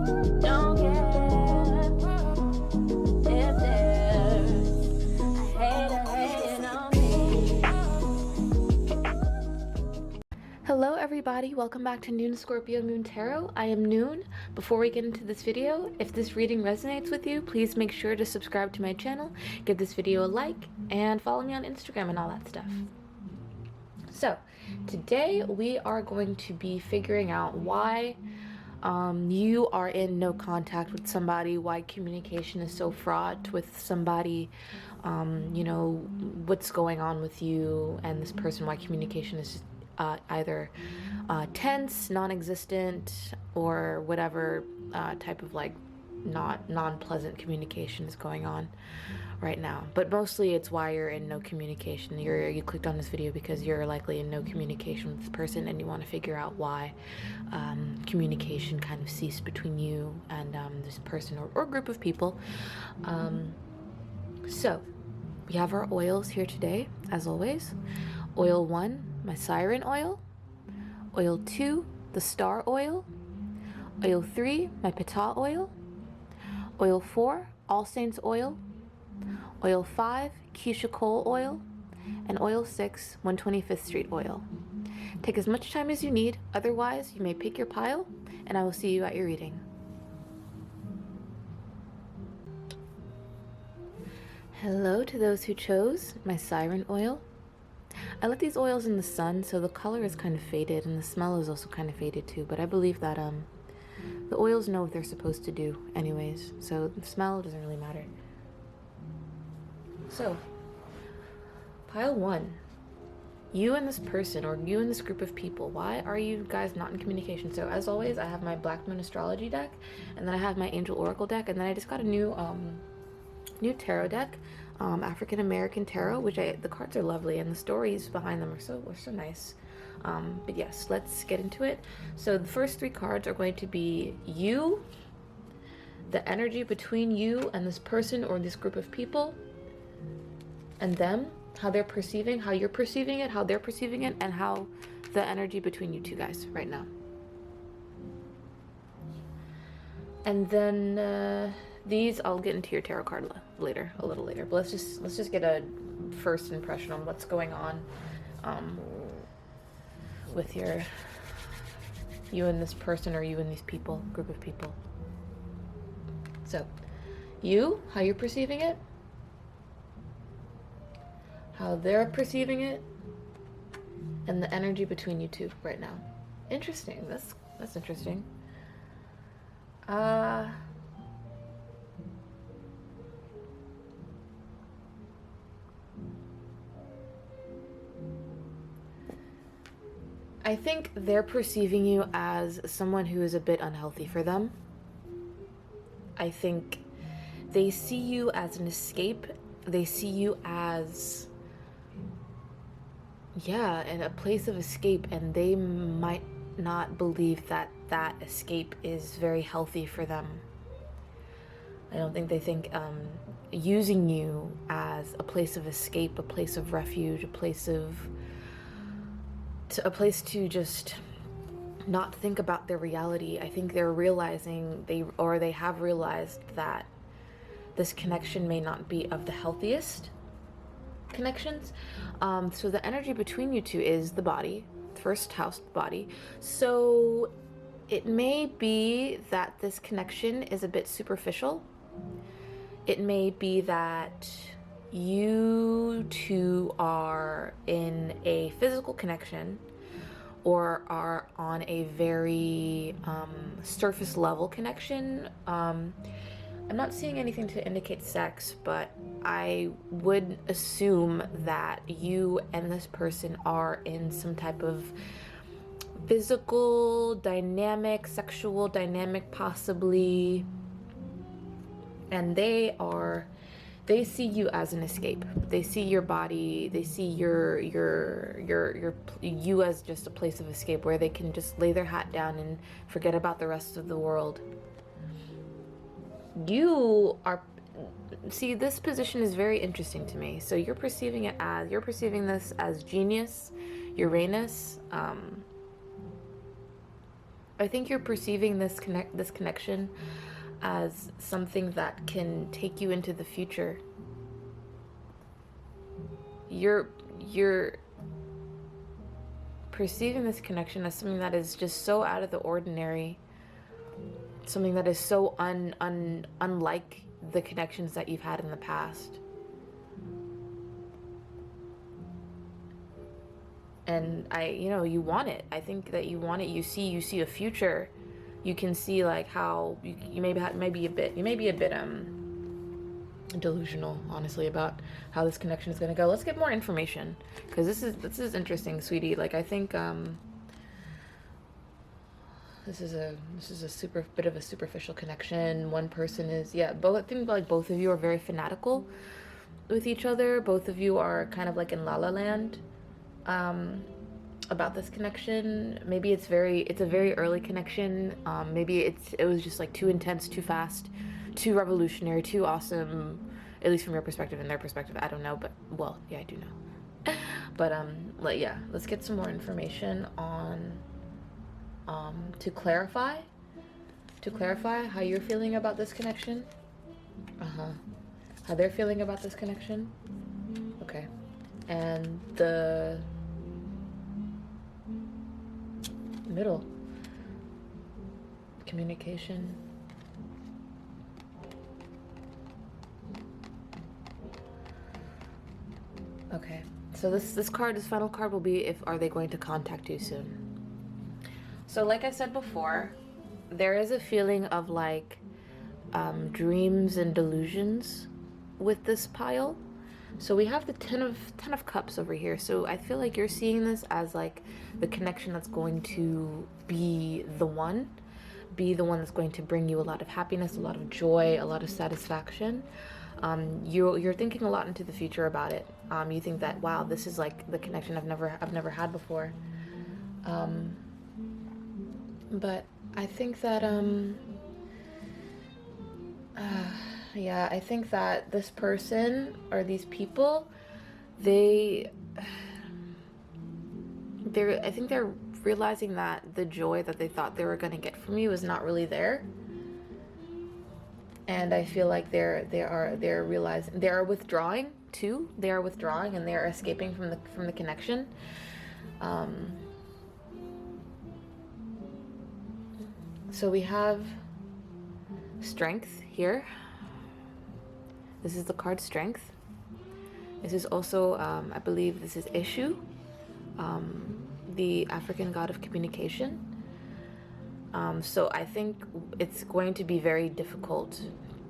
Don't care if there's a hater hating on me. Hello everybody, welcome back to Noon Scorpio Moon Tarot. I am Noon. Before we get into this video, if this reading resonates with you, please make sure to subscribe to my channel, give this video a like, and follow me on Instagram and all that stuff. So, today we are going to be figuring out why you are in no contact with somebody, why communication is so fraught with somebody, you know, what's going on with you and this person, why communication is either tense, non-existent, or whatever type of like non-pleasant communication is going on right now. But mostly it's why you're in no communication. You clicked on this video because you're likely in no communication with this person and you want to figure out why communication kind of ceased between you and this person or group of people. So we have our oils here today, as always. Oil 1, my Siren oil. Oil 2, the Star oil. Oil 3, my PTAH oil. Oil 4, All Saints oil. Oil 5, KEISHA coal oil. And oil 6, 125th Street oil. Take as much time as you need, otherwise you may pick your pile, and I will see you at your reading. Hello to those who chose my Siren oil. I let these oils in the sun, so the color is kind of faded, and the smell is also kind of faded too, but I believe that the oils know what they're supposed to do anyways, so the smell doesn't really matter. So, pile 1. You and this person, or you and this group of people, why are you guys not in communication? So as always, I have my Black Moon Astrology deck, and then I have my Angel Oracle deck, and then I just got a new tarot deck, African American Tarot, which the cards are lovely, and the stories behind them are so nice. But yes, let's get into it. So the first 3 cards are going to be you, the energy between you and this person or this group of people, and them, how they're perceiving, how you're perceiving it, how they're perceiving it, and how the energy between you two guys right now. And then these I'll get into your tarot card later, a little later. But let's just get a first impression on what's going on with you and this person, or you and these people, group of people. So, you, how you're perceiving it, how they're perceiving it, and the energy between you two right now. Interesting. That's interesting. I think they're perceiving you as someone who is a bit unhealthy for them. I think they see you as an escape. They see you as, yeah, in a place of escape, and they might not believe that that escape is very healthy for them. I don't think they think using you as a place of escape, a place of refuge, a place to just not think about their reality. I think they're realizing they have realized that this connection may not be of the healthiest connections. So the energy between you two is the body, first house, body. So it may be that this connection is a bit superficial. It may be that you two are in a physical connection or are on a very surface level connection. I'm not seeing anything to indicate sex, but I would assume that you and this person are in some type of physical dynamic, sexual dynamic possibly, and they see you as an escape. They see your body, they see you as just a place of escape where they can just lay their hat down and forget about the rest of the world. See, this position is very interesting to me. So you're perceiving this as genius, Uranus, I think you're perceiving this connection as something that can take you into the future. You're perceiving this connection as something that is just so out of the ordinary, something that is so unlike the connections that you've had in the past. And you want it. I think that you want it. You see a future. You can see like how you may be a bit delusional, honestly, about how this connection is going to go. Let's get more information, because this is interesting, sweetie. Like, I think this is a super bit of a superficial connection. One person is, both, I think like both of you are very fanatical with each other. Both of you are kind of like in la la land about this connection. Maybe it's a very early connection. Maybe it was just like too intense, too fast, too revolutionary, too awesome, at least from your perspective and their perspective. I don't know, but well, yeah, I do know. But let's get some more information on to clarify how you're feeling about this connection. How they're feeling about this connection. Okay. And the middle, communication. Okay, so this final card will be, are they going to contact you soon? So like I said before, there is a feeling of like dreams and delusions with this pile. So we have the ten of cups over here. So I feel like you're seeing this as like the connection that's going to be the one that's going to bring you a lot of happiness, a lot of joy, a lot of satisfaction. You're thinking a lot into the future about it. You think that, wow, this is like the connection I've never had before. But I think that I think that this person or these people, I think they're realizing that the joy that they thought they were going to get from you is not really there. And I feel like they're realizing, they are withdrawing too. They are withdrawing and they are escaping from the connection. So we have strength here. This is the card Strength. This is also, I believe this is Ishu, the African god of communication. So I think it's going to be very difficult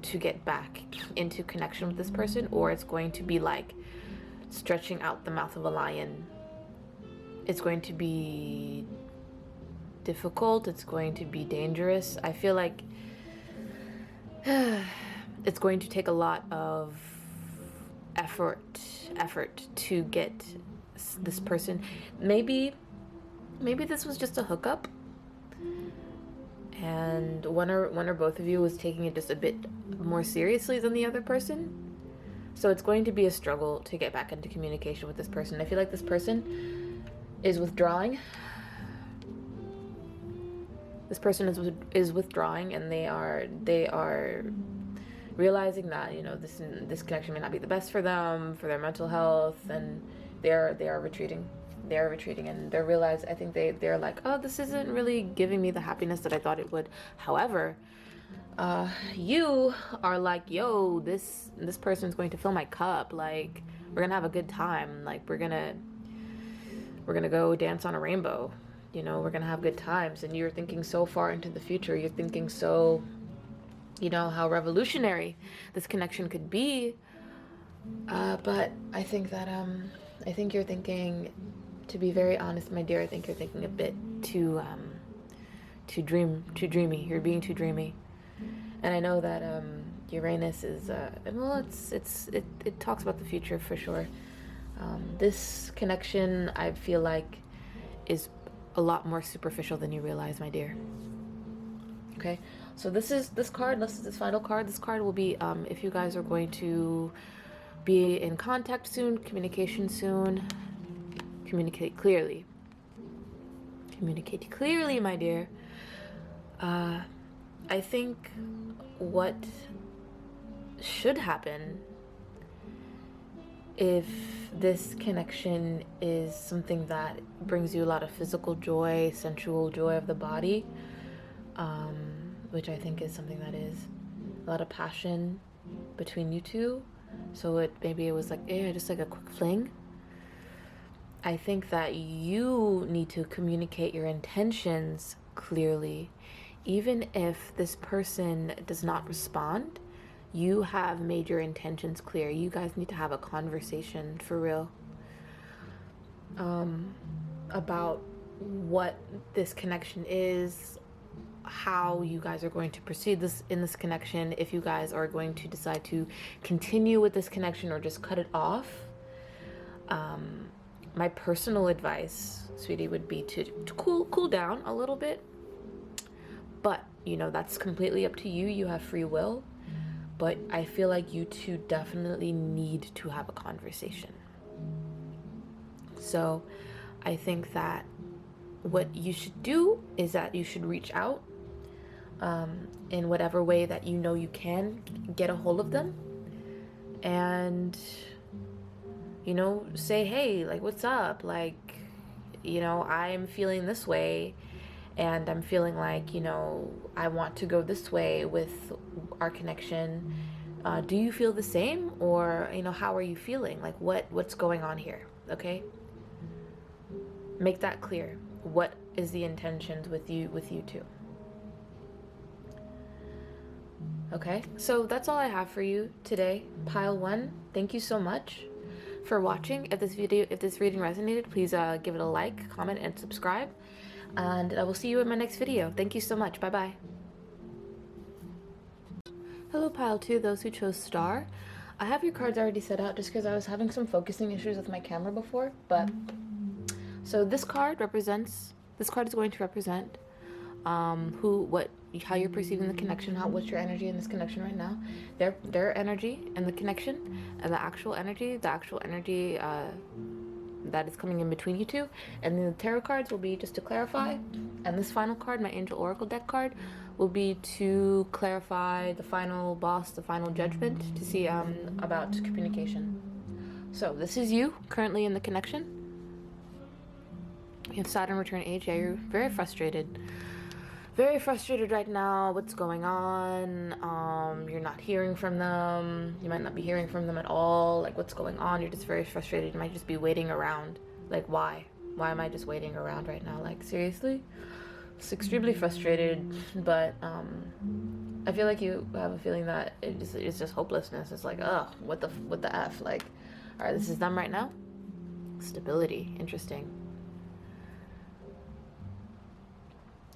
to get back into connection with this person, or it's going to be like stretching out the mouth of a lion. It's going to be difficult. It's going to be dangerous. I feel like it's going to take a lot of effort to get this person. Maybe this was just a hookup, and one or both of you was taking it just a bit more seriously than the other person. So it's going to be a struggle to get back into communication with this person. I feel like this person is withdrawing. This person is withdrawing, and they are realizing that, you know, this connection may not be the best for them, for their mental health, and they are retreating. They are retreating, and I think they're like, oh, this isn't really giving me the happiness that I thought it would. However, you are like, yo, this person's going to fill my cup. Like, we're gonna have a good time. Like, we're gonna go dance on a rainbow. You know, we're gonna have good times. And you're thinking so far into the future. You're thinking so, you know, how revolutionary this connection could be. But I think that I think you're thinking, to be very honest, my dear, I think you're thinking a bit too dreamy. You're being too dreamy. And I know that Uranus is it talks about the future for sure. This connection, I feel like, is a lot more superficial than you realize, my dear. Okay, so this final card. This card will be if you guys are going to be in contact soon, communication soon. Communicate clearly. Communicate clearly, my dear. I think what should happen if this connection is something that brings you a lot of physical joy, sensual joy of the body, which I think is something that is a lot of passion between you two. So maybe it was like, yeah, just like a quick fling. I think that you need to communicate your intentions clearly. Even if this person does not respond, you have made your intentions clear. You guys need to have a conversation for real about what this connection is, how you guys are going to proceed in this connection, if you guys are going to decide to continue with this connection or just cut it off. My personal advice, sweetie, would be to cool down a little bit. But, that's completely up to you. You have free will. But I feel like you two definitely need to have a conversation. So I think that what you should do is that you should reach out in whatever way that you can get a hold of them. And say, hey, like, what's up? Like, I'm feeling this way, and I'm feeling like, I want to go this way with our connection. Do you feel the same? Or, how are you feeling? Like, what's going on here? Okay? Make that clear. What is the intentions with you two? Okay? So that's all I have for you today. Pile 1, thank you so much for watching. If this reading resonated, please give it a like, comment, and subscribe. And I will see you in my next video. Thank you so much. Bye bye. Hello, pile 2, those who chose star. I have your cards already set out just because I was having some focusing issues with my camera before. But so this card is going to represent how you're perceiving the connection, what's your energy in this connection right now, their energy and the connection, and the actual energy that is coming in between you two. And then the tarot cards will be just to clarify, and this final card, my angel oracle deck card, will be to clarify the final boss, the final judgment, to see about communication. So this is you currently in the connection. You have Saturn return age. Yeah, you're very frustrated right now. What's going on? You're not hearing from them. You might not be hearing from them at all. Like, what's going on? You're just very frustrated. You might just be waiting around. Like, why am I just waiting around right now? Like, seriously? It's extremely frustrated. But I feel like you have a feeling that it's just hopelessness. It's like, ugh, what the F? Like, all right, this is them right now. Stability. Interesting.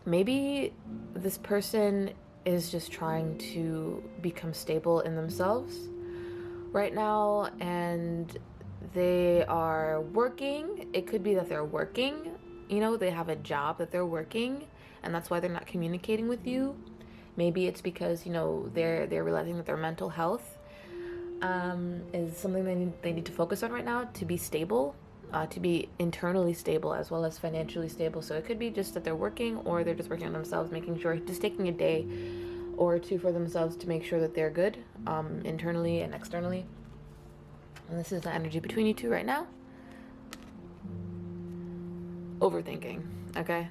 Maybe this person is just trying to become stable in themselves right now, and they are working. It could be that they're working, they have a job that they're working, and that's why they're not communicating with you. Maybe it's because, they're realizing that their mental health is something they need to focus on right now to be stable. To be internally stable as well as financially stable. So it could be just that they're working, or they're just working on themselves, making sure, just taking a day or two for themselves to make sure that they're good internally and externally. And this is the energy between you two right now. Overthinking, okay?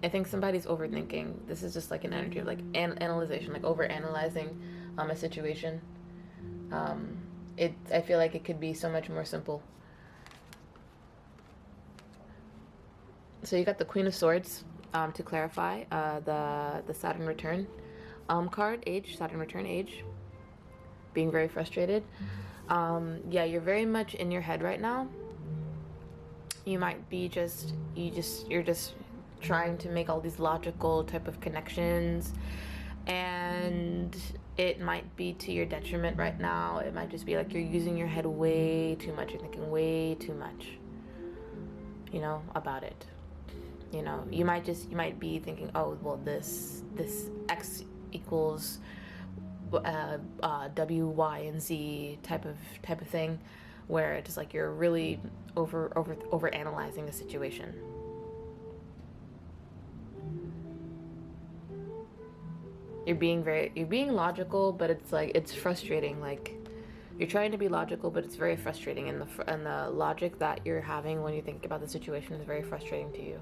I think somebody's overthinking. This is just like an energy of like analyzation, like overanalyzing a situation. I feel like it could be so much more simple. So you got the Queen of Swords to clarify, the Saturn return card, Saturn return age, being very frustrated. Yeah, you're very much in your head right now. You might be you're just trying to make all these logical type of connections, and it might be to your detriment right now. It might just be like you're using your head way too much. You're thinking way too much, about it. You might be thinking, oh, well, this X equals W, Y, and Z type of thing, where it's just like you're really over analyzing a situation. you're being logical, but it's like, it's frustrating. Like, you're trying to be logical, but it's very frustrating, and the logic that you're having when you think about the situation is very frustrating to you.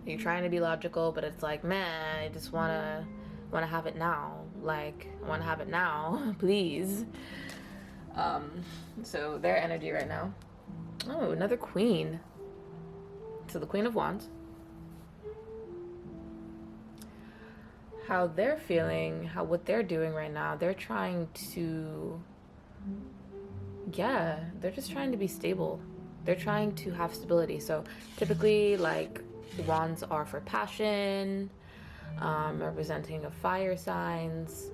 You're trying to be logical, but it's like, man, I just wanna have it now. Like, I wanna have it now, please. So their energy right now. Oh, another queen. So the Queen of Wands. How they're feeling, what they're doing right now, they're trying to, yeah, they're just trying to be stable. They're trying to have stability. So typically, like, wands are for passion, representing of fire signs,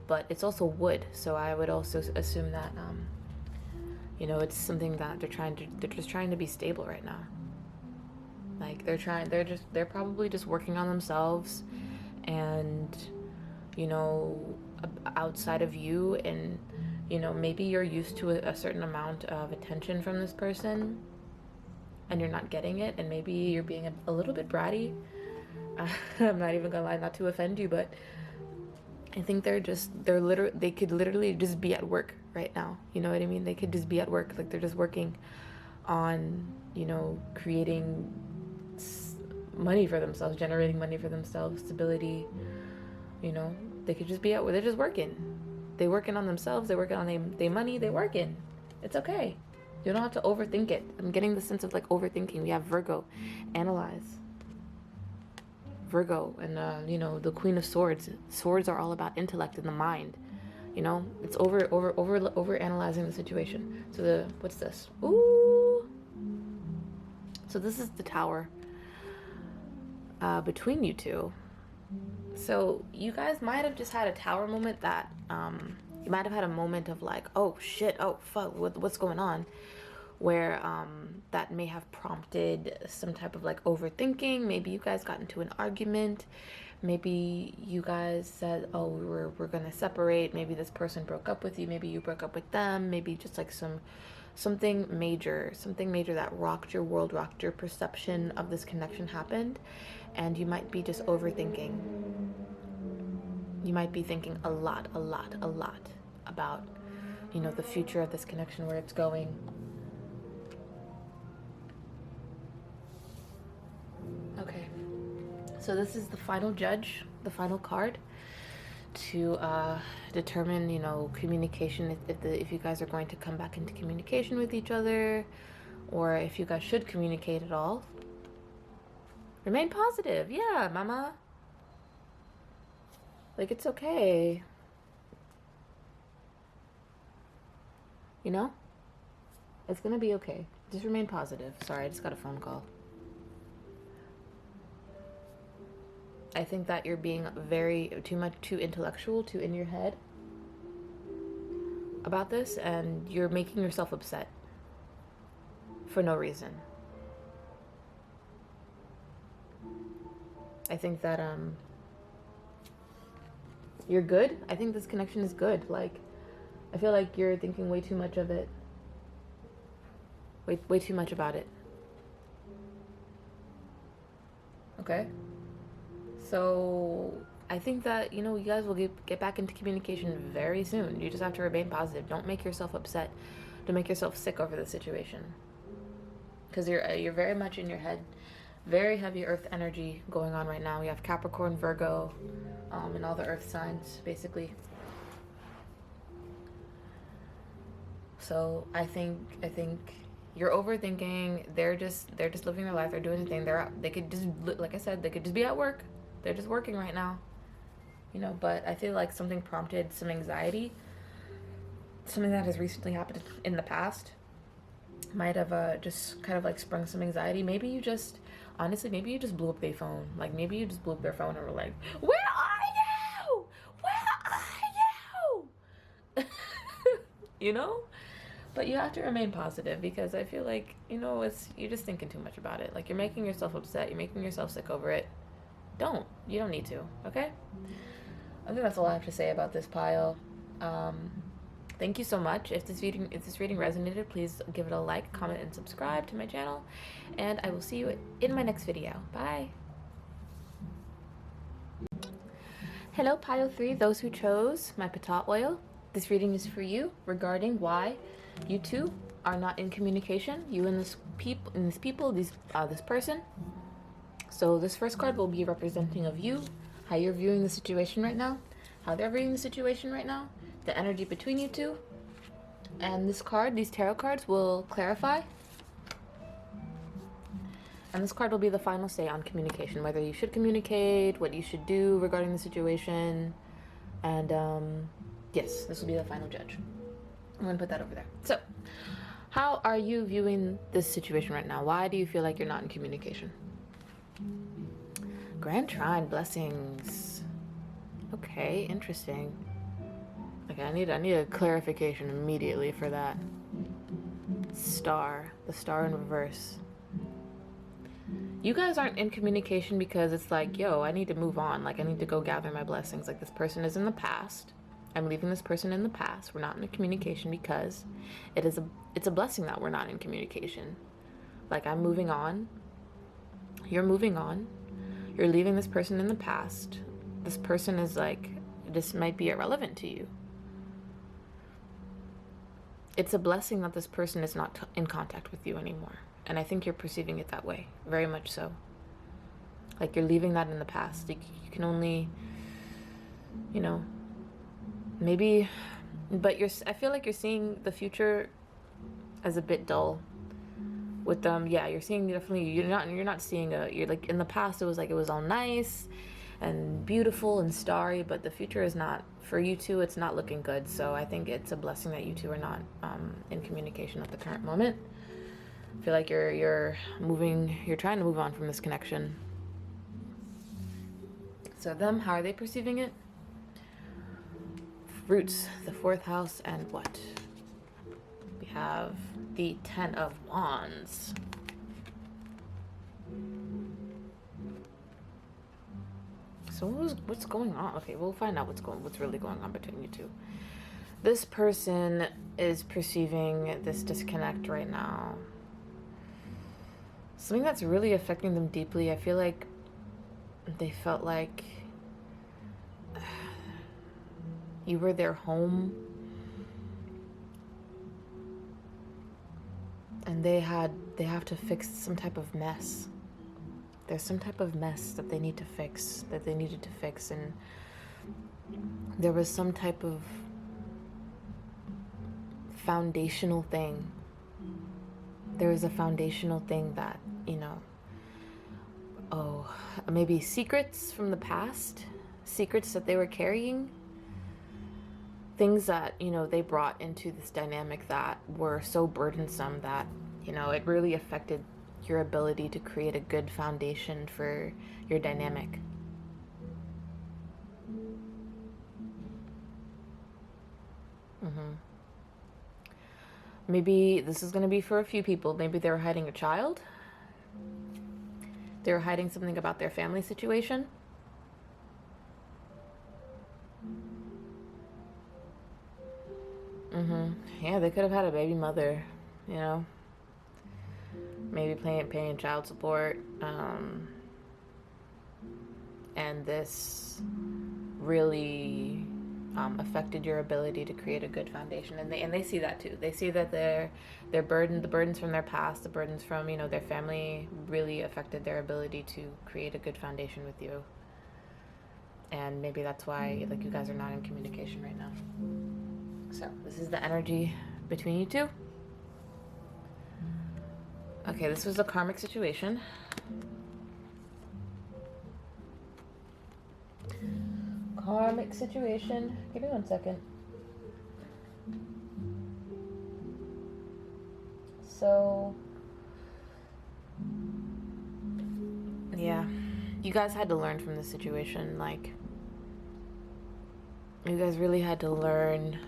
but it's also wood. So I would also assume that, you know, it's something that they're just trying to be stable right now. Like, they're probably just working on themselves, and, you know, outside of you, and, you know, maybe you're used to a certain amount of attention from this person and you're not getting it, and maybe you're being a little bit bratty. I'm not even gonna lie, not to offend you, but I think they could literally just be at work right now. You know what I mean? They could just be at work. Like, they're just working on, you know, creating money for themselves, generating money for themselves, stability. You know, they could just be out where they're just working. They working on themselves. They working on their money. They working. It's okay. You don't have to overthink it. I'm getting the sense of, like, overthinking. We have Virgo, analyze. Virgo, and you know, the Queen of Swords. Swords are all about intellect and the mind. You know, it's over analyzing the situation. So what's this? Ooh. So this is the Tower. Between you two. So you guys might have just had a Tower moment that, you might have had a moment of like, oh shit, oh fuck, what's going on? Where that may have prompted some type of like overthinking. Maybe you guys got into an argument. Maybe you guys said, oh, we're gonna separate. Maybe this person broke up with you. Maybe you broke up with them. Maybe just like something major that rocked your world, rocked your perception of this connection happened, and you might be just overthinking. You might be thinking a lot about, you know, the future of this connection, where it's going. Okay, so this is the final judge, the final card to determine, you know, communication, if you guys are going to come back into communication with each other, or if you guys should communicate at all. Remain positive. Yeah, mama. Like, it's okay. You know? It's gonna be okay. Just remain positive. Sorry, I just got a phone call. I think that you're being too intellectual, too in your head about this, and you're making yourself upset for no reason. I think that you're good. I think this connection is good. Like, I feel like you're thinking way too much of it. Way too much about it. Okay? So I think that, you know, you guys will get back into communication very soon. You just have to remain positive. Don't make yourself upset. Don't make yourself sick over the situation. Because you're very much in your head. Very heavy earth energy going on right now. We have Capricorn, Virgo, and all the earth signs, basically. So I think you're overthinking. They're just living their life. They're doing their thing. They could just, like I said, they could just be at work. They're just working right now, you know. But I feel like something prompted some anxiety. Something that has recently happened in the past might have just kind of like sprung some anxiety. Maybe you just, honestly, maybe you just blew up their phone. Like, maybe you just blew up their phone and were like, "Where are you? Where are you?" You know. But you have to remain positive, because I feel like, you know, you're just thinking too much about it. Like, you're making yourself upset. You're making yourself sick over it. You don't need to, okay? I think that's all I have to say about this pile. Thank you so much. If this reading resonated, please give it a like, comment, and subscribe to my channel. And I will see you in my next video. Bye. Hello, pile 3, those who chose my PTAH oil. This reading is for you regarding why you two are not in communication. You and this person. So this first card will be representing of you, how you're viewing the situation right now, how they're viewing the situation right now, the energy between you two. And this card, these tarot cards, will clarify. And this card will be the final say on communication, whether you should communicate, what you should do regarding the situation. And yes, this will be the final judge. I'm going to put that over there. So, how are you viewing this situation right now? Why do you feel like you're not in communication? Grand Trine, blessings. Okay, interesting. Okay, I need a clarification immediately for that. Star, the star in reverse. You guys aren't in communication because it's like, yo, I need to move on. Like, I need to go gather my blessings. Like, this person is in the past. I'm leaving this person in the past. We're not in communication because it's a blessing that we're not in communication. Like, I'm moving on. You're moving on. You're leaving this person in the past. This person is like, this might be irrelevant to you. It's a blessing that this person is not in contact with you anymore. And I think you're perceiving it that way. Very much so. Like, you're leaving that in the past. Like, you can only, you know, maybe, but I feel like you're seeing the future as a bit dull with them. Yeah, you're seeing definitely, you're not seeing you're like, in the past it was like, it was all nice and beautiful and starry, but the future is not, for you two, it's not looking good. So I think it's a blessing that you two are not in communication at the current moment. I feel like you're trying to move on from this connection. So them, how are they perceiving it? Roots, the 4th house, and what? We have the 10 of Wands. So what's going on? Okay, we'll find out what's really going on between you two. This person is perceiving this disconnect right now. Something that's really affecting them deeply. I feel like they felt like you were their home, and they have to fix some type of mess. There's some type of mess that they need to fix, that they needed to fix, and there was some type of foundational thing. There was a foundational thing that, you know, maybe secrets from the past, secrets that they were carrying, things that, you know, they brought into this dynamic that were so burdensome that, you know, it really affected your ability to create a good foundation for your dynamic. Maybe this is going to be for a few people. Maybe they were hiding a child. They were hiding something about their family situation. Yeah, they could have had a baby mother, you know. Maybe paying child support. And this really affected your ability to create a good foundation, and they see that too. They see that the burdens from their past, the burdens from, you know, their family really affected their ability to create a good foundation with you. And maybe that's why, like, you guys are not in communication right now. So this is the energy between you two. Okay, this was a karmic situation. Karmic situation. Give me 1 second. So, yeah, you guys had to learn from this situation. Like, you guys really had to learn.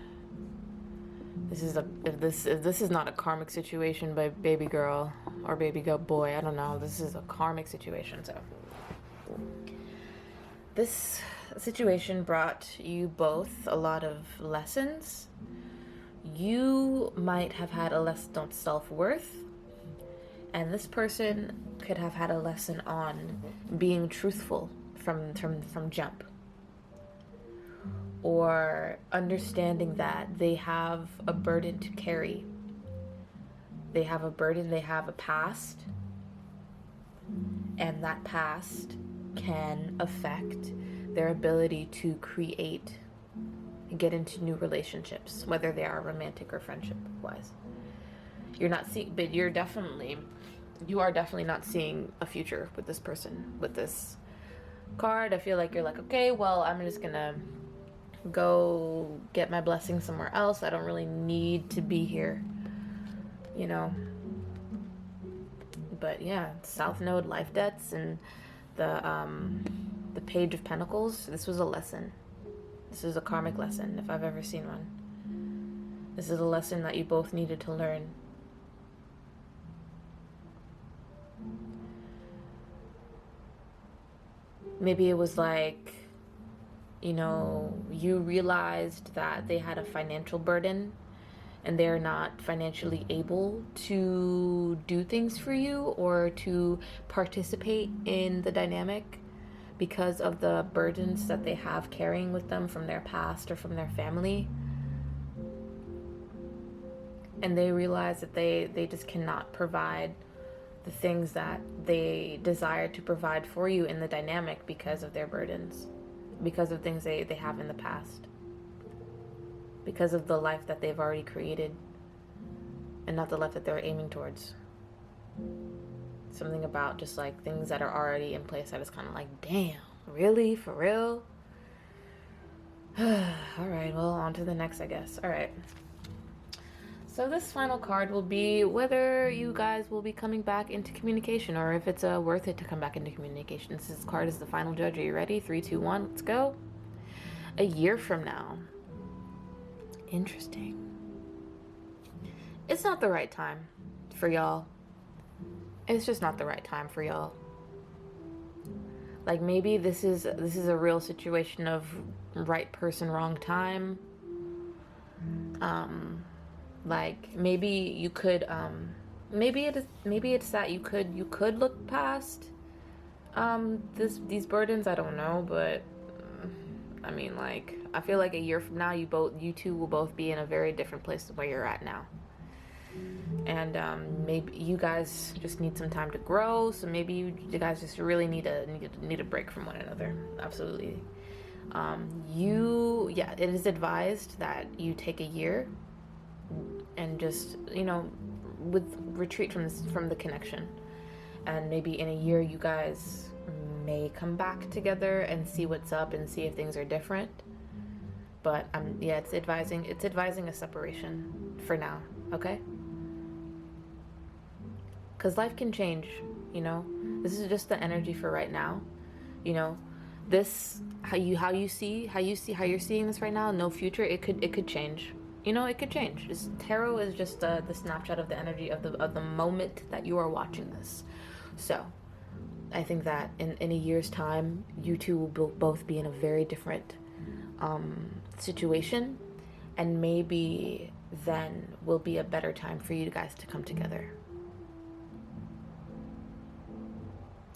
If this is not a karmic situation by baby girl or baby girl boy, I don't know. This is a karmic situation. So this situation brought you both a lot of lessons. You might have had a lesson on self-worth, and this person could have had a lesson on being truthful from jump. or understanding that they have a burden to carry. They have a burden, they have a past, and that past can affect their ability to create and get into new relationships, whether they are romantic or friendship wise. You're not seeing, but you are definitely not seeing a future with this person. With this card, I feel like you're like, okay, well, I'm just gonna go get my blessing somewhere else. I don't really need to be here, you know. But yeah, South Node, life debts, and the Page of Pentacles. This was a lesson. This is a karmic lesson, if I've ever seen one. This is a lesson that you both needed to learn. Maybe it was like, you know, you realized that they had a financial burden and they're not financially able to do things for you or to participate in the dynamic because of the burdens that they have carrying with them from their past or from their family. And they realize that they just cannot provide the things that they desire to provide for you in the dynamic because of their burdens, because of things they have in the past, because of the life that they've already created and not the life that they're aiming towards. Something about just like things that are already in place that is kind of like, damn, really? For real? All right, well, on to the next, I guess. All right. So this final card will be whether you guys will be coming back into communication or if it's worth it to come back into communication. This card is the final judge. Are you ready? 3, 2, 1, let's go. A year from now. Interesting. It's not the right time for y'all. It's just not the right time for y'all. Like maybe this is a real situation of right person, wrong time. Like maybe you could maybe it's that you could look past these burdens. I don't know, but I mean, like, I feel like a year from now you two will both be in a very different place than where you're at now. And maybe you guys just need some time to grow, so maybe you guys just really need a break from one another. Absolutely. It is advised that you take a year and just, you know, retreat from the connection, and maybe in a year you guys may come back together and see what's up and see if things are different. But it's advising a separation for now, okay? Because life can change, you know. This is just the energy for right now, you know. This how you're seeing this right now. No future. It could change. You know, it could change. Tarot is just the snapshot of the energy of the moment that you are watching this. So, I think that in a year's time, you two will both be in a very different situation, and maybe then will be a better time for you guys to come together.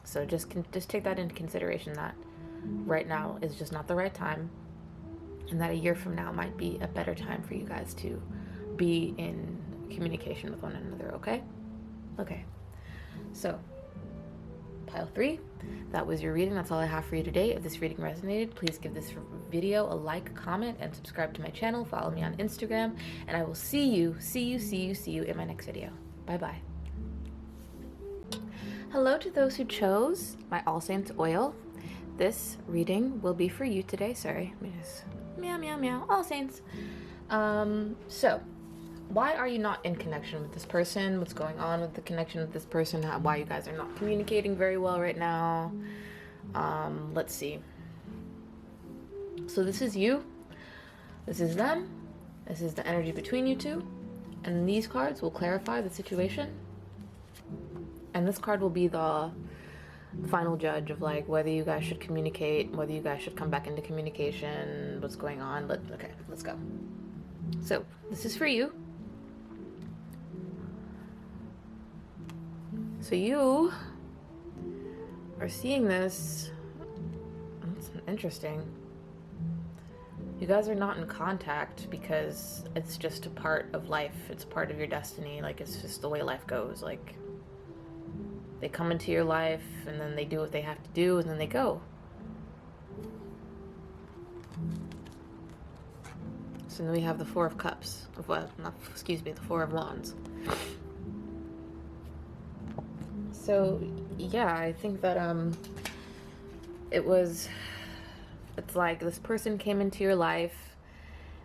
So just take that into consideration, that right now is just not the right time, and that a year from now might be a better time for you guys to be in communication with one another, okay? Okay. So, pile 3, that was your reading. That's all I have for you today. If this reading resonated, please give this video a like, comment, and subscribe to my channel. Follow me on Instagram, and I will see you in my next video. Bye-bye. Hello to those who chose my All Saints oil. This reading will be for you today. Sorry, let me just meow, meow, meow. All Saints. So, why are you not in connection with this person? What's going on with the connection with this person? Why you guys are not communicating very well right now? Let's see. So this is you. This is them. This is the energy between you two. And these cards will clarify the situation. And this card will be the final judge of like whether you guys should communicate, whether you guys should come back into communication, what's going on. But okay, let's go. So this is for you. So you are seeing this. It's interesting. You guys are not in contact because it's just a part of life. It's part of your destiny. Like, it's just the way life goes. Like, they come into your life and then they do what they have to do and then they go. So then we have the Four of Cups. The Four of Wands. So, yeah, I think that, it's like this person came into your life,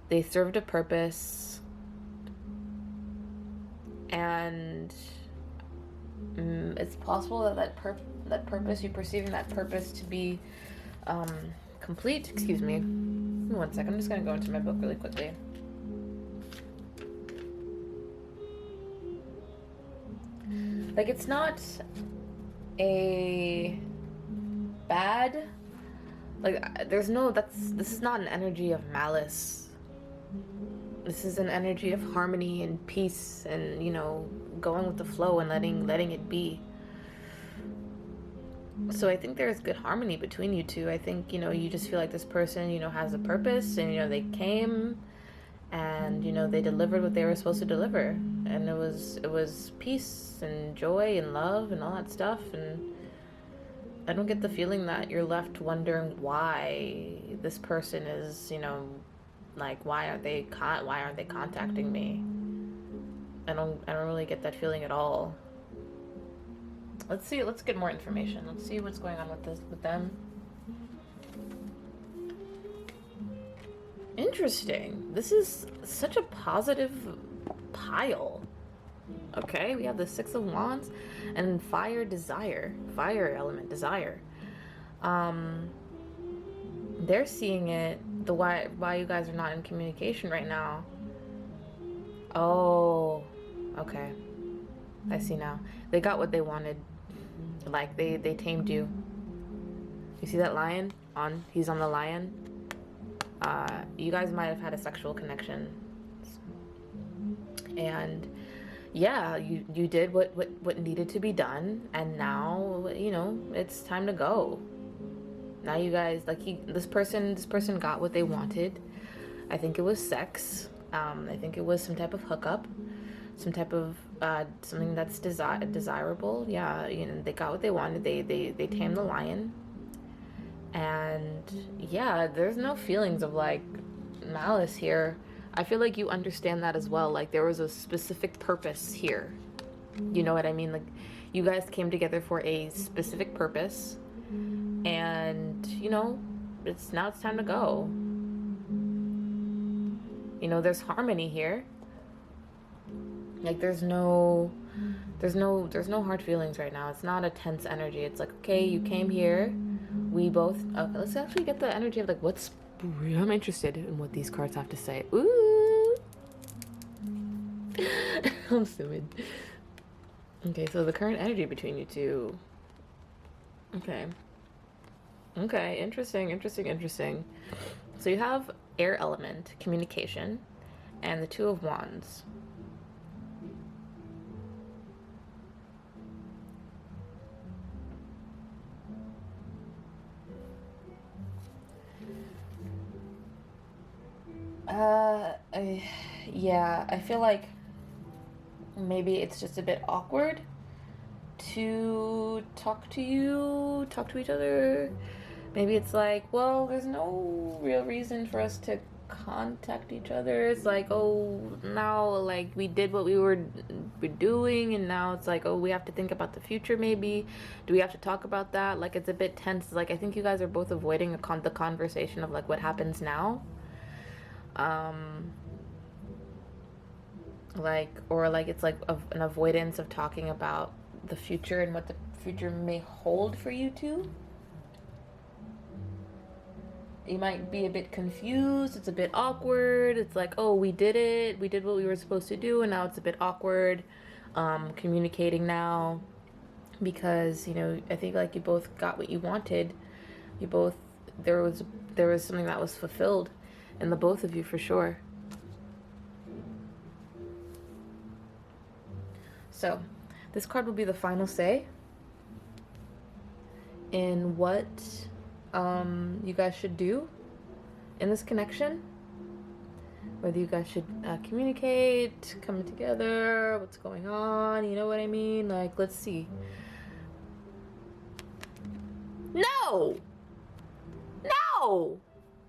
they served a purpose, and it's possible that that purpose, you're perceiving that purpose to be complete. Excuse me. Give me 1 second. I'm just going to go into my book really quickly. Like, it's not a bad, like, this is not an energy of malice. This is an energy of harmony and peace and, you know, going with the flow and letting it be. So I think there's good harmony between you two. I think, you know, you just feel like this person, you know, has a purpose, and, you know, they came and, you know, they delivered what they were supposed to deliver. And it was peace and joy and love and all that stuff. And I don't get the feeling that you're left wondering why this person is, you know, like, why aren't they contacting me? I don't really get that feeling at all. Let's get more information. Let's see what's going on with them. Interesting. This is such a positive pile. Okay, we have the Six of Wands and fire element desire. They're seeing it, why you guys are not in communication right now. Oh, okay. I see now. They got what they wanted. Like, they tamed you. You see that lion? He's on the lion. You guys might have had a sexual connection. And yeah, you did what needed to be done, and now, you know, it's time to go. Now you guys, like, this person got what they wanted. I think it was sex. I think it was some type of hookup, some type of something that's desirable. Yeah, you know, they got what they wanted. They tamed the lion. And yeah, there's no feelings of, like, malice here. I feel like you understand that as well. Like, there was a specific purpose here. You know what I mean? Like, you guys came together for a specific purpose, and, you know, now it's time to go. You know, there's harmony here. Like, there's no hard feelings right now. It's not a tense energy. It's like, okay, you came here. We both, okay, let's actually get the energy of, like, I'm interested in what these cards have to say. Ooh. I'm stupid. Okay, so the current energy between you two. Okay. Okay, interesting. So you have air element, communication, and the Two of Wands. Yeah, I feel like maybe it's just a bit awkward to talk to each other. Maybe it's like, well, there's no real reason for us to contact each other. It's like, oh, now, like, we did what we're doing, and now it's like, oh, we have to think about the future. Maybe do we have to talk about that? Like, it's a bit tense. Like, I think you guys are both avoiding the conversation of, like, what happens now. It's like an avoidance of talking about the future and what the future may hold for you two. You might be a bit confused. It's a bit awkward. It's like, oh, we did it. We did what we were supposed to do, and now it's a bit awkward communicating now, because, you know, I think, like, you both got what you wanted. There was something that was fulfilled in the both of you, for sure. So this card will be the final say in what you guys should do. in this connection. Whether you guys should communicate, come together, what's going on, you know what I mean? Like, let's see. No! No!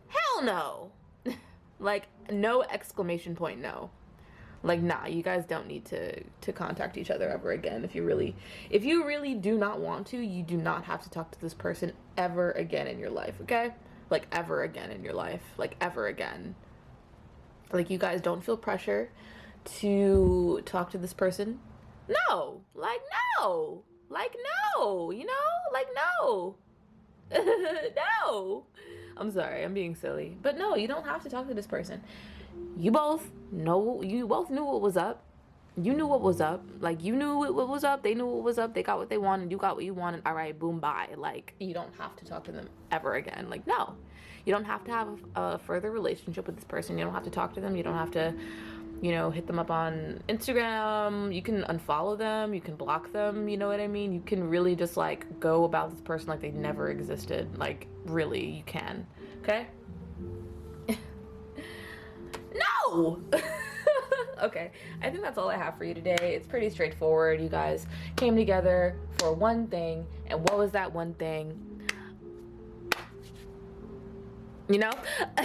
Hell no! Like, no exclamation point no. Like, nah, you guys don't need to contact each other ever again. If you really do not want to, you do not have to talk to this person ever again in your life, okay? Like, ever again in your life. Like, ever again. Like, you guys don't feel pressure to talk to this person. No! Like, no! Like, no! You know? Like, no! No! I'm sorry, I'm being silly. But no, you don't have to talk to this person. You both knew what was up. You knew what was up. Like, you knew what was up. They knew what was up. They got what they wanted. You got what you wanted. All right, boom, bye. Like, you don't have to talk to them ever again. Like, no. You don't have to have a further relationship with this person. You don't have to talk to them. You don't have to, you know, hit them up on Instagram. You can unfollow them. You can block them. You know what I mean? You can really just, like, go about this person like they never existed. Like, really, you can. Okay? No! Okay, I think that's all I have for you today. It's pretty straightforward. You guys came together for one thing, and what was that one thing? You know?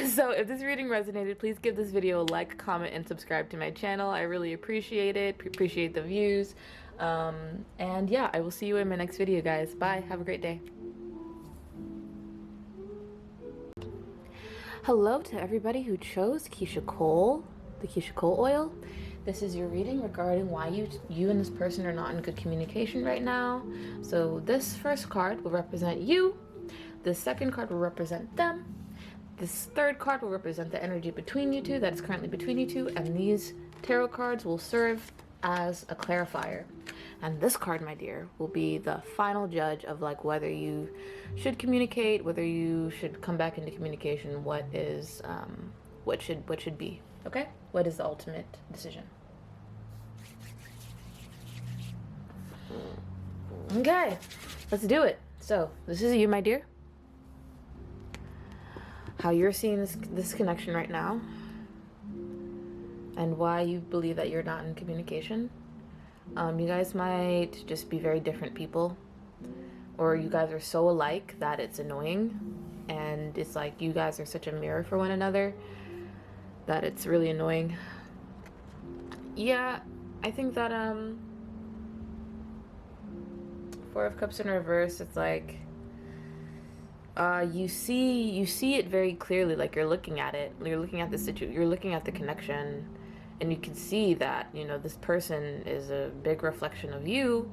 So if this reading resonated, please give this video a like, comment, and subscribe to my channel. I really appreciate it. Appreciate the views. And yeah, I will see you in my next video, guys. Bye. Have a great day. Hello to everybody who chose Keisha Cole, the Keisha Cole oil. This is your reading regarding why you and this person are not in good communication right now. So this first card will represent you. The second card will represent them. This third card will represent the energy between you two, that is currently between you two. And these tarot cards will serve as a clarifier. And this card, my dear, will be the final judge of, like, whether you should communicate, whether you should come back into communication, what should be, okay? What is the ultimate decision? Okay, let's do it. So, this is you, my dear. How you're seeing this connection right now, and why you believe that you're not in communication. You guys might just be very different people, or you guys are so alike that it's annoying, and it's like you guys are such a mirror for one another that it's really annoying. Yeah, I think that Four of Cups in reverse, it's like you see it very clearly. Like, you're looking at it, you're looking at the situation, you're looking at the connection, and you can see that, you know, this person is a big reflection of you.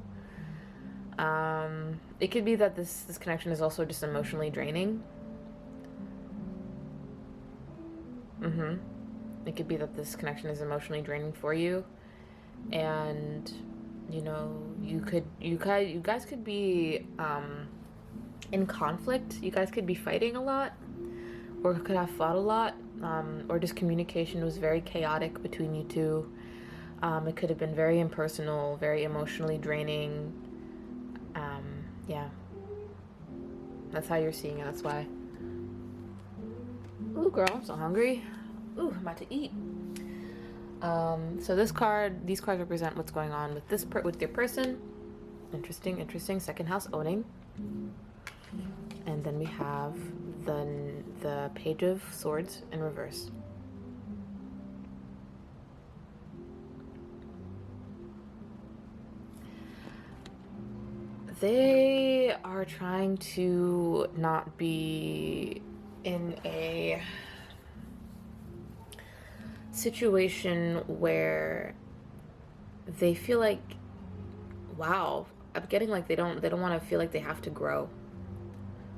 It could be that this connection is also just emotionally draining. It could be that this connection is emotionally draining for you, and you know, you guys could be in conflict. You guys could be fighting a lot, or could have fought a lot, or just communication was very chaotic between you two. It could have been very impersonal, very emotionally draining. Yeah, that's how you're seeing it. That's why. Ooh, girl, I'm so hungry. Ooh, I'm about to eat. So these cards represent what's going on with your person. Interesting. Second house owning. And then we have the Page of Swords in reverse. They are trying to not be in a situation where they feel like, wow, I'm getting like they don't want to feel like they have to grow.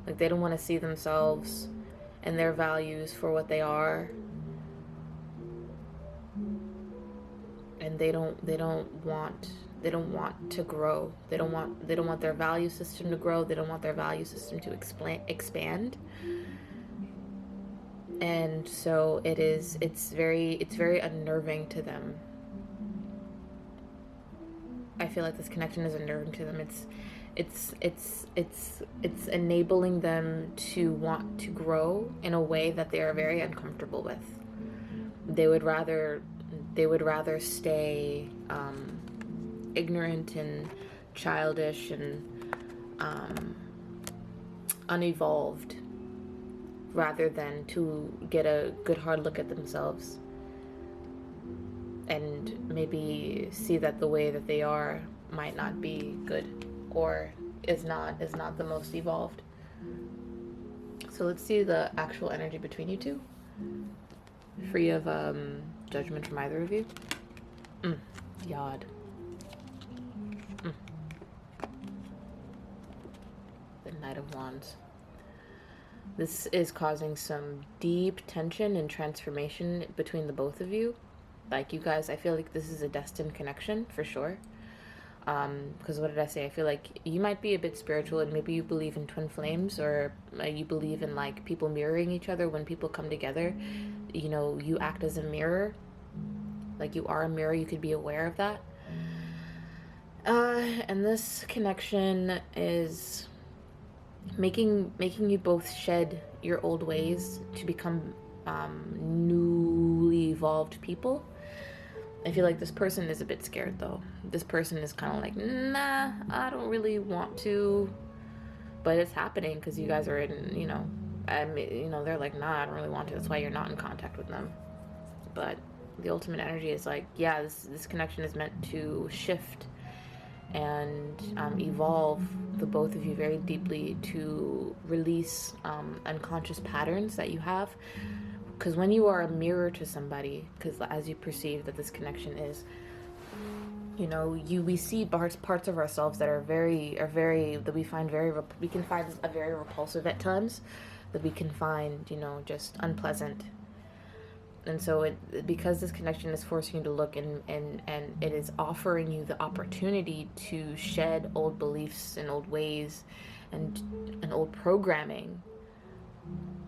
Like, they don't want to see themselves and their values for what they are. And they don't want to grow. They don't want their value system to grow. They don't want their value system to expand. And so it's very unnerving to them. I feel like this connection is unnerving to them. it's enabling them to want to grow in a way that they are very uncomfortable with. They would rather stay ignorant and childish and unevolved rather than to get a good hard look at themselves and maybe see that the way that they are might not be good or is not the most evolved. So let's see the actual energy between you two, free of judgment from either of you. Yod. The Knight of Wands. This is causing some deep tension and transformation between the both of you. Like, you guys, I feel like this is a destined connection for sure. Because what did I say? I feel like you might be a bit spiritual and maybe you believe in twin flames, or you believe in like people mirroring each other. When people come together, you know, you act as a mirror. Like, you are a mirror. You could be aware of that. And this connection is making you both shed your old ways to become newly evolved people. I feel like this person is a bit scared though. This person is kind of like, nah, I don't really want to, but it's happening because you guys are in, you know, they're like, nah, I don't really want to. That's why you're not in contact with them. But the ultimate energy is like, yeah, this connection is meant to shift and evolve the both of you very deeply, to release unconscious patterns that you have. Because when you are a mirror to somebody, because as you perceive that this connection is, you know, we see parts of ourselves that are very that we find we can find very repulsive at times, that we can find, you know, just unpleasant. And so because this connection is forcing you to look and it is offering you the opportunity to shed old beliefs and old ways and old programming,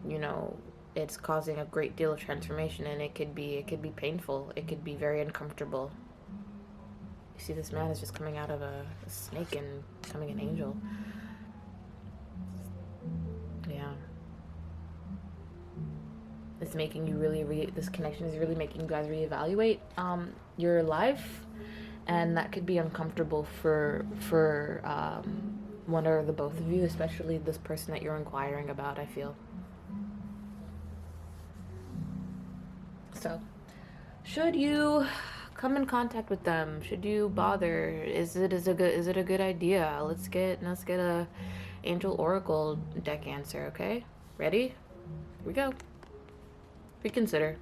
you know, it's causing a great deal of transformation, and it could be painful. It could be very uncomfortable. You see, this man is just coming out of a snake and becoming an angel. Yeah. It's making you this connection is really making you guys reevaluate your life, and that could be uncomfortable for one or the both of you, especially this person that you're inquiring about, I feel. So, should you come in contact with them? Should you bother? Is it a good idea? Let's get a Angel Oracle deck answer, okay? Ready? Here we go. Reconsider.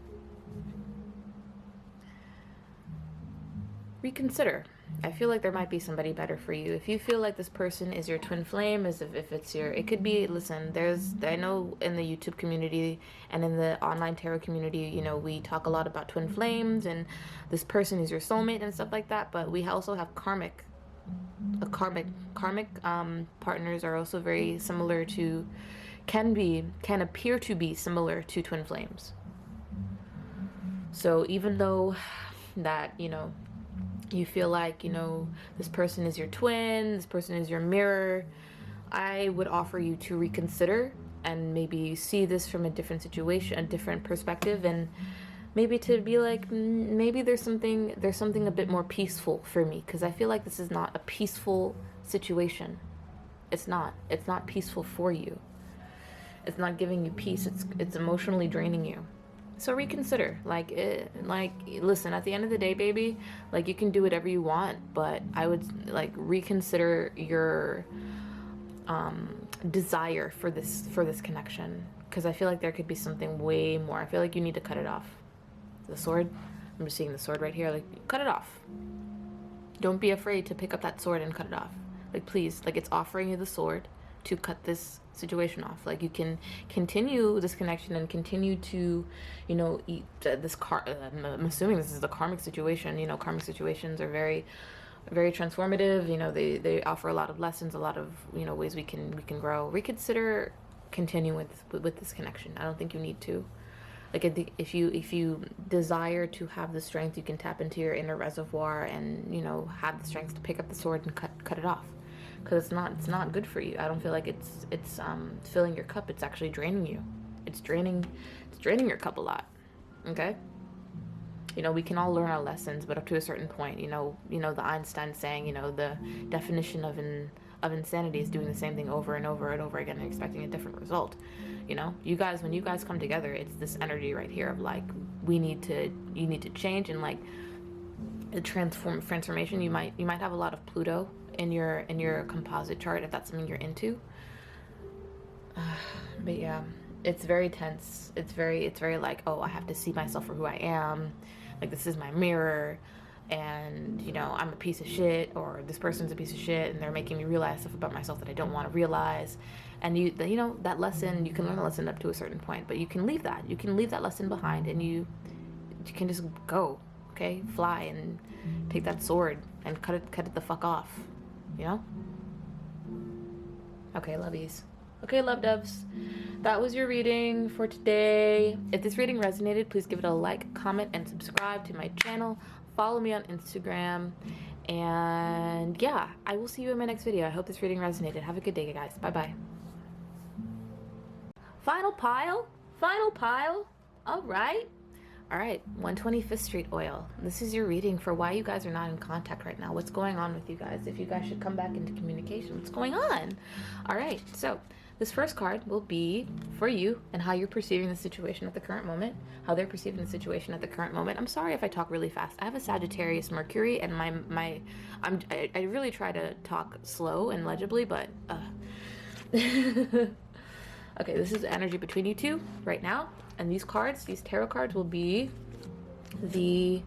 Reconsider. I feel like there might be somebody better for you. If you feel like this person is your twin flame, as if it's it could be, listen, I know in the YouTube community and in the online tarot community, you know, we talk a lot about twin flames and this person is your soulmate and stuff like that, but we also have karmic partners are also very similar to, can appear to be similar to twin flames. So even though that, you know, you feel like, you know, this person is your twin, this person is your mirror, I would offer you to reconsider and maybe see this from a different situation, a different perspective, and maybe to be like, maybe there's something a bit more peaceful for me, because I feel like this is not a peaceful situation. It's not peaceful for you. It's not giving you peace. It's emotionally draining you. So reconsider. Listen, at the end of the day, baby, like, you can do whatever you want, but I would like reconsider your desire for this connection, because I feel like there could be something way more. I feel like you need to cut it off. The sword, I'm just seeing the sword right here. Like, cut it off. Don't be afraid to pick up that sword and cut it off. Like, please, like, it's offering you the sword to cut this situation off. Like, you can continue this connection and continue to, you know, eat this I'm assuming this is a karmic situation. You know, karmic situations are very, very transformative. You know, they offer a lot of lessons, a lot of, you know, ways we can grow. Reconsider continuing with this connection. I don't think you need to. Like, if you desire to have the strength, you can tap into your inner reservoir and, you know, have the strength to pick up the sword and cut it off. because it's not good for you. I don't feel like it's filling your cup. It's actually draining you. It's draining your cup a lot. Okay. You know, we can all learn our lessons, but up to a certain point. You know the Einstein saying, you know, the definition of insanity is doing the same thing over and over and over again and expecting a different result. You know, when you guys come together, it's this energy right here of like, you need to change, and like the transformation. You might have a lot of Pluto in your composite chart if that's something you're into. But yeah, it's very tense. It's very like, oh, I have to see myself for who I am. Like, this is my mirror, and you know, I'm a piece of shit, or this person's a piece of shit, and they're making me realize stuff about myself that I don't want to realize. And you know, that lesson, you can learn the lesson up to a certain point, but you can leave that lesson behind, and you can just go, okay, fly and take that sword and cut it the fuck off, you know. Okay, lovies. Okay, love doves, that was your reading for today. If this reading resonated, please give it a like, comment, and subscribe to my channel. Follow me on Instagram. And yeah, I will see you in my next video. I hope this reading resonated. Have a good day, guys. Bye-bye. Final pile. All right, 125th Street oil. This is your reading for why you guys are not in contact right now. What's going on with you guys? If you guys should come back into communication, what's going on? All right, so this first card will be for you and how you're perceiving the situation at the current moment, how they're perceiving the situation at the current moment. I'm sorry if I talk really fast. I have a Sagittarius Mercury, and I really try to talk slow and legibly, but okay, this is the energy between you two right now, and these tarot cards will be the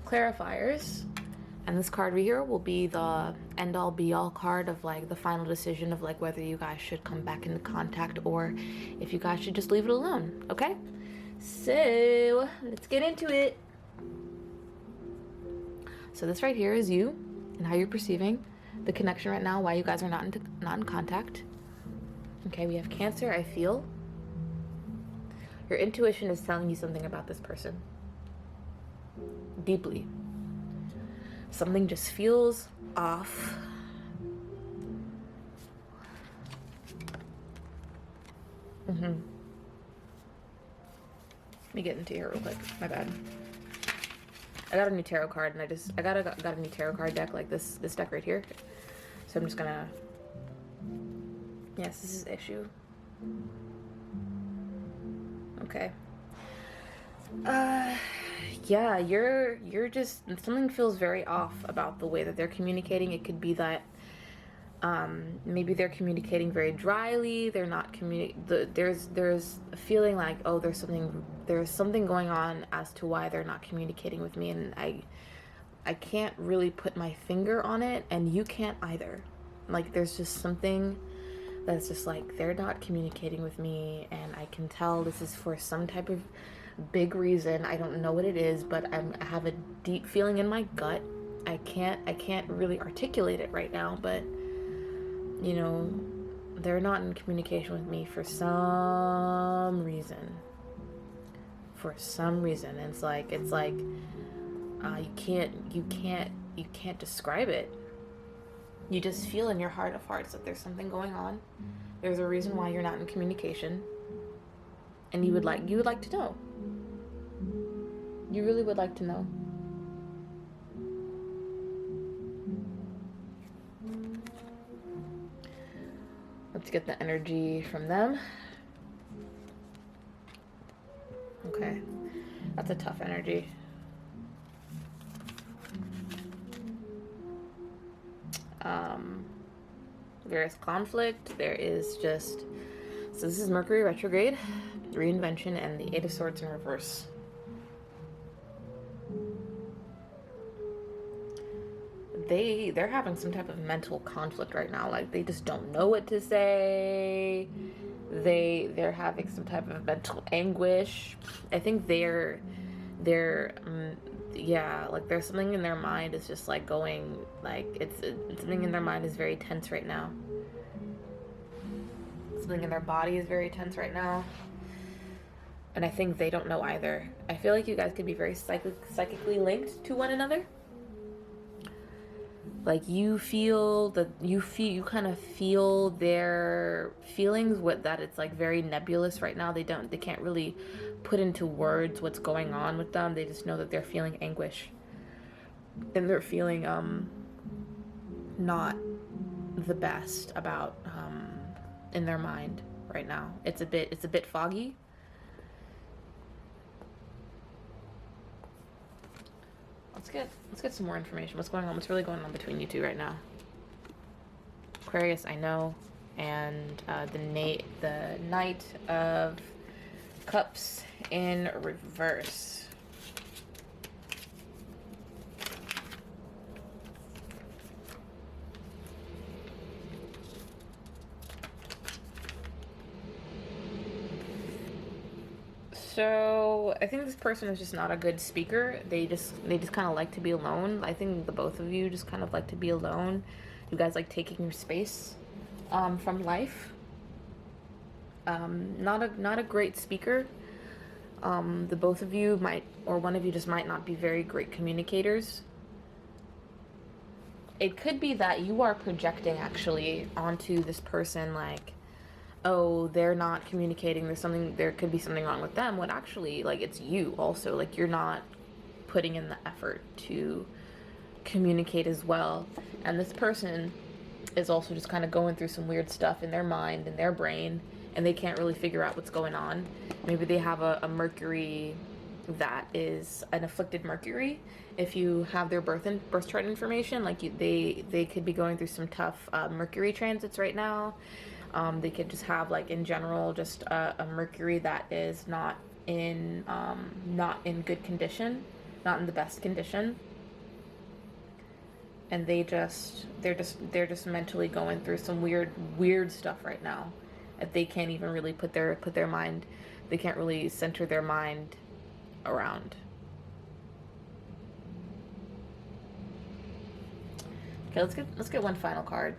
clarifiers. And this card right here will be the end-all be-all card of like the final decision of like whether you guys should come back into contact or if you guys should just leave it alone, okay? So let's get into it. So this right here is you and how you're perceiving the connection right now, why you guys are not in contact. Okay, we have Cancer. I feel your intuition is telling you something about this person deeply. Something just feels off. Let me get into here real quick. My bad. I got a new tarot card, and I got a new tarot card deck, like this deck right here. So I'm just gonna. Yes, this is issue. Okay. Yeah, you're just, something feels very off about the way that they're communicating. It could be that maybe they're communicating very dryly. They're not there's a feeling like, oh, there's something going on as to why they're not communicating with me, and I can't really put my finger on it, and you can't either. Like, there's just something that's just like, they're not communicating with me, and I can tell this is for some type of big reason. I don't know what it is, but I have a deep feeling in my gut. I can't really articulate it right now, but you know, they're not in communication with me for some reason. And it's like you can't describe it. You just feel in your heart of hearts that there's something going on. There's a reason why you're not in communication, and you would like to know. You really would like to know. Let's get the energy from them. Okay, that's a tough energy. There is conflict. There is just, so this is Mercury retrograde, reinvention, and the Eight of Swords in reverse. They're having some type of mental conflict right now. Like, they just don't know what to say. They're having some type of mental anguish. I think they're yeah, like there's something in their mind is just like going, like it's something in their mind is very tense right now. Something in their body is very tense right now, and I think they don't know either. I feel like you guys could be very psychically linked to one another. Like you feel that you kind of feel their feelings, what that it's like very nebulous right now. They can't really put into words what's going on with them. They just know that they're feeling anguish, and they're feeling not the best about in their mind right now. It's a bit foggy. Let's get some more information. What's going on? What's really going on between you two right now? Aquarius, I know, and the Knight of Cups in reverse. So I think this person is just not a good speaker. They just kind of like to be alone. I think the both of you just kind of like to be alone. You guys like taking your space from life. Not a great speaker. The both of you might, or one of you just might not be very great communicators. It could be that you are projecting actually onto this person, like, oh, they're not communicating, there could be something wrong with them, when actually, like, it's you also, like, you're not putting in the effort to communicate as well. And this person is also just kind of going through some weird stuff in their mind, in their brain, and they can't really figure out what's going on. Maybe they have a Mercury that is an afflicted Mercury. If you have their birth chart information, like they could be going through some tough Mercury transits right now. They could just have, like, in general, just a Mercury that is not in good condition, not in the best condition, and they're just mentally going through some weird stuff right now that they can't even really put their mind, they can't really center their mind around. Okay, let's get one final card.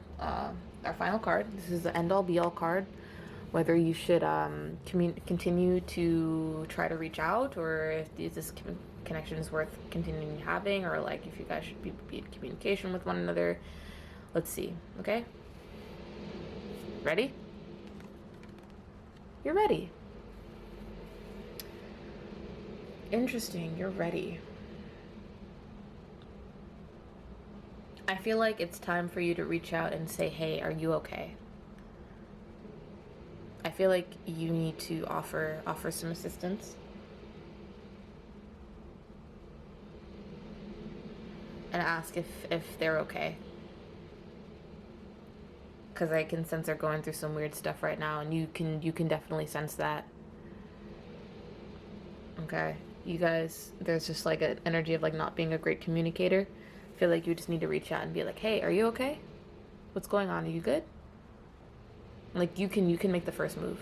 Our final card. This is the end-all be-all card. Whether you should continue to try to reach out, or if this connection is worth continuing having, or like if you guys should be in communication with one another. Let's see. Okay. Ready? You're ready. Interesting. You're ready. I feel like it's time for you to reach out and say, hey, are you okay? I feel like you need to offer some assistance. And ask if they're okay. Because I can sense they're going through some weird stuff right now, and you can definitely sense that. Okay? You guys, there's just like an energy of like not being a great communicator. I feel like you just need to reach out and be like, hey, are you okay? What's going on? Are you good? Like, you can make the first move.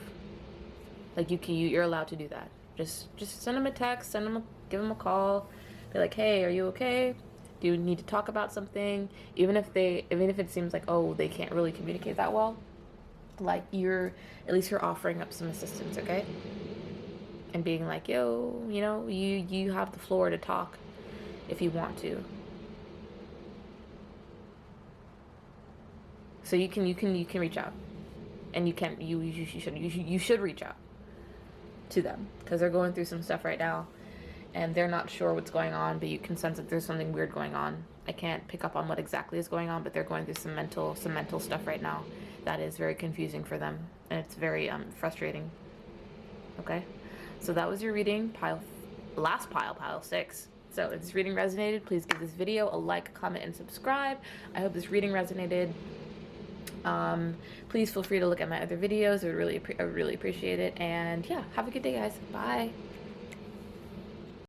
Like, you're allowed to do that. Just send them a text, give them a call. Be like, hey, are you okay? Do you need to talk about something? Even if it seems like, oh, they can't really communicate that well, like, you're offering up some assistance, okay? And being like, yo, you have the floor to talk if you want to. So you can reach out, and you should reach out to them, because they're going through some stuff right now, and they're not sure what's going on, but you can sense that there's something weird going on. I can't pick up on what exactly is going on, but they're going through some mental stuff right now that is very confusing for them, and it's very frustrating. Okay, so that was your reading, pile 6. So if this reading resonated, please give this video a like, comment, and subscribe. I hope this reading resonated. Please feel free to look at my other videos. I would really appreciate it. And yeah, have a good day, guys. Bye.